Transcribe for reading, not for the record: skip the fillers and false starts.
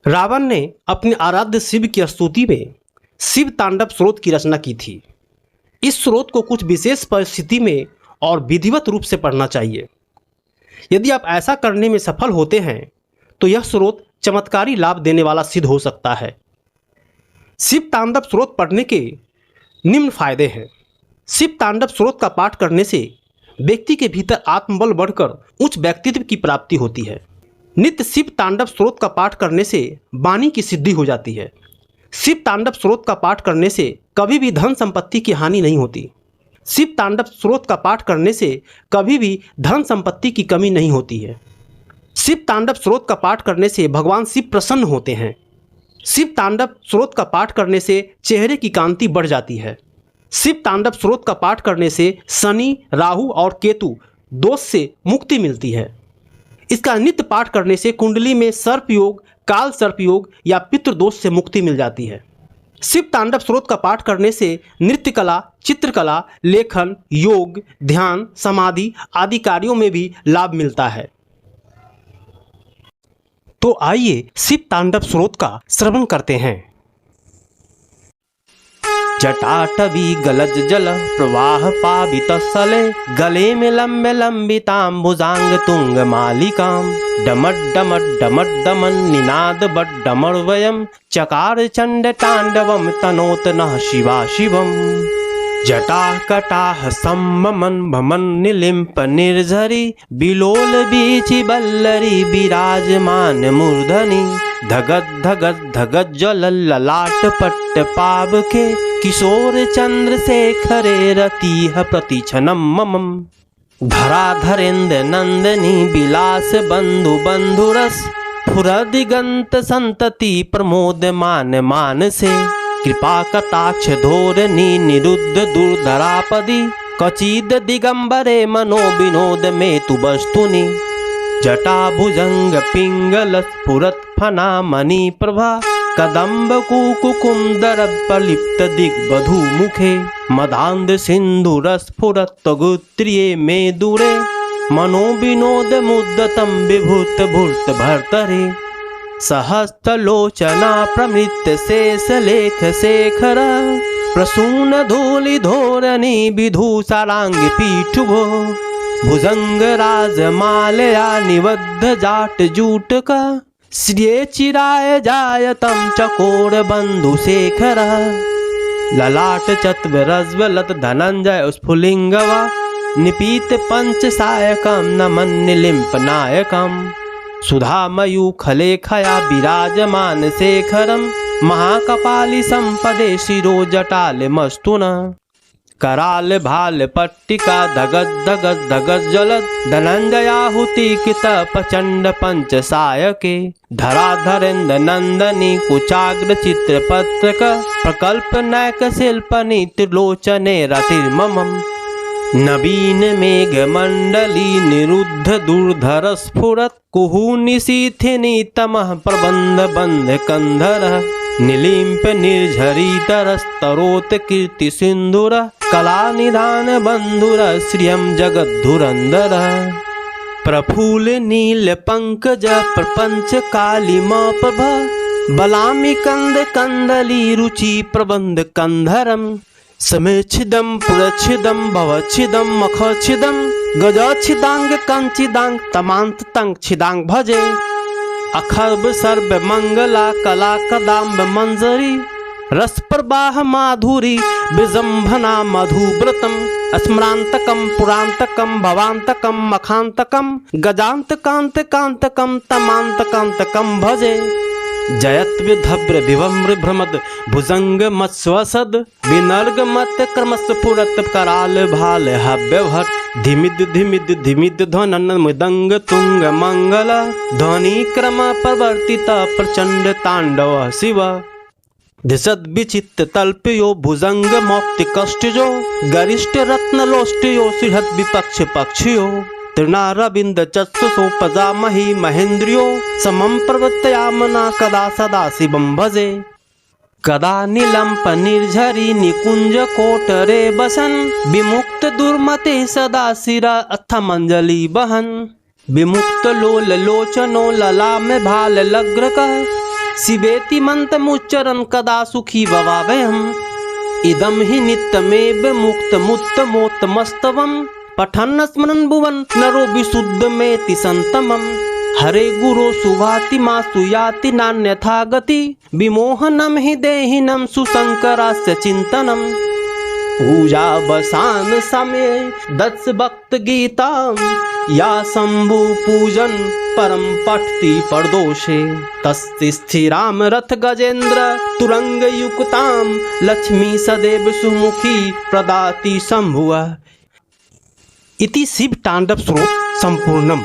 रावण ने अपने आराध्य शिव की स्तुति में शिव तांडव स्रोत की रचना की थी। इस स्रोत को कुछ विशेष परिस्थिति में और विधिवत रूप से पढ़ना चाहिए। यदि आप ऐसा करने में सफल होते हैं तो यह स्रोत चमत्कारी लाभ देने वाला सिद्ध हो सकता है। शिव तांडव स्रोत पढ़ने के निम्न फायदे हैं। शिव तांडव स्रोत का पाठ करने से व्यक्ति के भीतर आत्मबल बढ़कर उच्च व्यक्तित्व की प्राप्ति होती है। नित्य शिव तांडव स्रोत का पाठ करने से वाणी की सिद्धि हो जाती है। शिव तांडव स्रोत का पाठ करने से कभी भी धन संपत्ति की हानि नहीं होती। शिव तांडव स्रोत का पाठ करने से कभी भी धन संपत्ति की कमी नहीं होती है। शिव तांडव स्रोत का पाठ करने से भगवान शिव प्रसन्न होते हैं। शिव तांडव स्रोत का पाठ करने से चेहरे की कांति बढ़ जाती है। शिव तांडव स्रोत का पाठ करने से शनि, राहु और केतु दोष से मुक्ति मिलती है। इसका नित्य पाठ करने से कुंडली में सर्प योग, काल सर्प योग या पितृदोष से मुक्ति मिल जाती है। शिव तांडव स्रोत का पाठ करने से नृत्य कला, चित्रकला, लेखन, योग, ध्यान, समाधि आदि कार्यों में भी लाभ मिलता है। तो आइए शिव तांडव स्रोत का श्रवण करते हैं। जटाटवी गलज जल प्रवाह पावित सले गले में लंबे लंबितां भुजांग तुंग मालिकां डमट डमट डमट दमन निनाद बट डमर वयम चकार चंड तांडवम तनोत नः शिवा शिवम जटा कटाह सम्मन भमन निलिम्प निर्झरी बिलोल बीची बल्लरी विराजमान मूर्धनि धगत धगत धगत जल ललाट पट्ट पाव के किशोर चंद्रशेखरे रतिह प्रतिक्षणम ममम धराधरेन्द्र नंदनी विलास बंधु बंधुरस फुरदिगंत संतति प्रमोद मान मानसे कृपा कटाक्ष धोरनी निरुद्ध दुर्धरापदी कचिद दिगंबरे मनो विनोद में तु वस्तुनि जटा भुजंग पिंगल स्फुरत फना मणि प्रभा कदम्ब कुकुकुंदर प्रलिप्त दिग्बधू मुखे मदांध सिंधु रसफुरत गुत्रिये में दूरे मनो विनोद मुद्दतम विभूत भूत भर्तरे सहस्त्रलोचना प्रमृत शेष लेख शेखर प्रसून धूलि धोरणी विधूषारांग पीठुभो भुजंग राज मालया निबद्ध जाट जूट का श्रिये चिराय जायतम चकोर बंधु शेखर ललाट चत्व रज्वलत धनंजय स्फुलिंगवा निपीत पंच सायकम नमन निलिम्प नायकम सुधामयूखलेखया विराजमान शेखरम महाकपाली संपदे शिरो जटाल मस्तुन कराल भाल पट्टिका धगत धगत धगत जलद धनंजयाहुति कित प्रचंड पंच सायके धराधरेन्द्र नंदनी कुचाग्र चित्र पत्रक प्रकल्प नैक शिल्पनि त्रिलोचने रतिर्मम नवीन मेघ मंडली निरुद्ध दुर्धर स्फुरत कुहुनिशीथिनी तमः प्रबंध बंध कंधर निलिम्प निर्झरितरस्तरोत कीर्ति सिंधुर कला निधान बंधुर श्रियम जगद्धुरंदर प्रफुल्ल नील पंकज प्रपंच कालिम प्रभ बलामि कंद कंदली रुचि प्रबंध कंधरम समेच्छिदम पुरच्छिदम भवच्छिदम मखच्छिदम गजच्छिदांग कंचिदांग तमांत तंग छिदांग भजे अखर्ब सर्व मंगला कला कदाम्ब मंजरी रस प्रवाह माधुरी विजंभना मधुव्रतम स्मरांतकम पुरांतकम भवांतकम मखांतकम गजांत कांत कांतकम तमांत कांतकम भजे जयत विधव्र विवम्र भ्रमद भुजंग मत्स्वसद विनर्ग मत क्रमस् पुरत कराल भाल हव्य भट धिमिद धिमिद धिमिद ध्वनन मृदंग तुंग मंगल ध्वनि क्रम प्रवर्तित प्रचंड तांडव शिव धिसद विचित्र तल्पयो भुजंग मौक्ति कष्टजो गरिष्ठ रत्न लोष्टयो सिहत विपक्ष पक्षियो तृणारविंद चक्षुषो पजामहि महेन्द्रियो समं प्रवर्तयामना कदा सदा शिवं भजे कदा निलंप निर्झरी निकुंज कोटरे बसन विमुक्त दुर्मते सदा शिरा अथमंजलि बहन विमुक्त लोल लोचनो लला में भाल लग्र कह शिवेति मंत्रमुच्चरन् कदा सुखी भवावयम् इदं हि नित्यमेव मुक्तमुत्तमोत्तमस्तवम् पठन् स्मरन् भुवन् नरो विशुद्धमेति सन्तमम् हरे गुरो सुभाति मासु याति नान्यथा गति विमोहनं हि देहिनं सुशंकरास्य चिन्तनम् पूजावसान समय दत्स भक्त गीता या शंभु पूजन परम पठति परदोषे तस्य स्थिराम रथ गजेन्द्र तुरंग युक्ताम लक्ष्मी सदैव सुमुखी प्रदाति शंभुः। इति शिव तांडव स्रोत संपूर्णम।